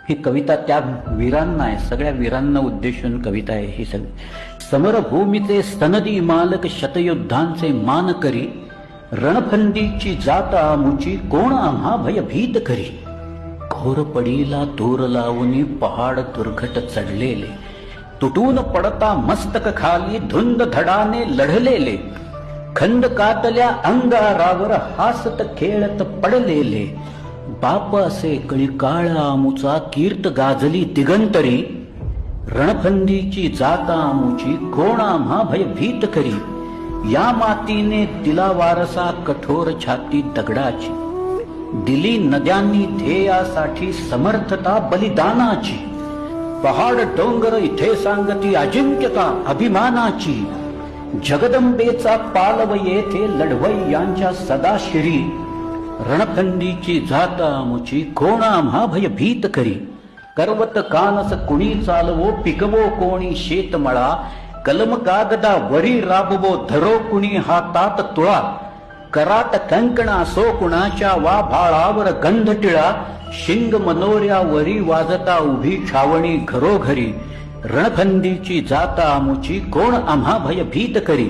ही कविता त्या वीरांना आहे, सगळ्या वीरांना उद्देशून कविता आहे ही सगळी। समरभूमीचे सनदी मालक शतयुद्धांचे मान करी, रणफंदीची जात आमुची कोण आम्हा भयभीत करी। घोर पडीला तूर लावूनी पहाड दुर्घट चढलेले, तुटून पडता मस्तक खाली धुंद धडाने लढलेले, खंड कातल्या अंगारावर हासत खेळत पडलेले, बाप असे कळी काळ आमुचा कीर्त गाजली दिगंतरी, रणफंदीची जाता आमुची कोण आम्हा भयभीत करी। या मातीने दिला वारसा कठोर छाती दगडाची, दिली नद्यांनी ध्येयासाठी समर्थता बलिदानाची, पहाड डोंगर इथे सांगती अजिंक्यता अभिमानाची, जगदंबेचा पालव येथे लढवई यांच्या सदाशिरी, रणफंदीची जात आमुची कोण आम्हा भयभीत करी। करवत कानस कुणी चालवो पिकवो कोणी शेतमळा, कलम कागदा वरी राबवो धरो कुणी हातात तुळा, कराट कंकणा सो कुणाच्या वा भाळावर गंध टिळा, शिंग मनोऱ्यावरी वाजता उभी छावणी घरोघरी, रणफंदीची जात आमुची कोण आम्हा भयभीत करी।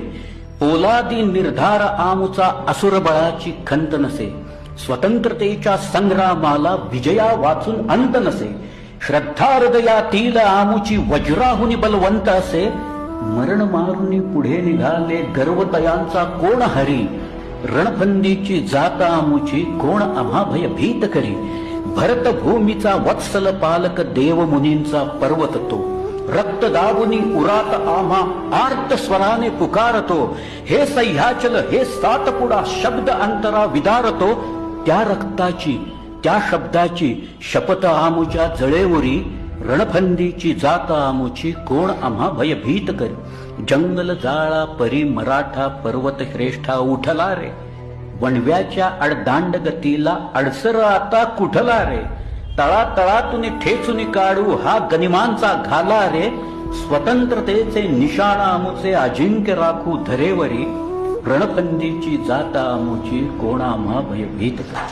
पोलादी निर्धार आमुचा असुर बळाची खंत नसे, स्वतंत्रतेच्या संग्रामाला विजया वाचून अंत नसे, श्रद्धा हृदयातील आमुची वज्राहुनी बलवंत असे, मरण मारुनी पुढे निघाले गर्वतयांचा कोण हरी, रणफंदीची जात आमुची कोण आम्हा भयभीत करी। भरत भूमीचा वत्सल पालक देव मुनींचा पर्वत तो, रक्त दाबुनी उरात आम्हा आर्त स्वराने पुकारतो, हे सह्याचल हे सातपुडा शब्द अंतरा विदारतो, त्या रक्ताची त्या शब्दाची शपथ आमुच्या जळेवरी, रणफंदीची जात आमुची कोण आम्हा भयभीत करी। जंगल जाळा परी मराठा पर्वत श्रेष्ठा उठला रे, वणव्याच्या अडदांड गतीला अडसर आता कुठला रे, तळातळातून ठेचून काढू हा गनिमांचा घाला रे, स्वतंत्रतेचे निशाण आमुचे अजिंक्य राखू धरेवरी, रणफंदीची जात आमुची कोण आम्हा भयभीत करी।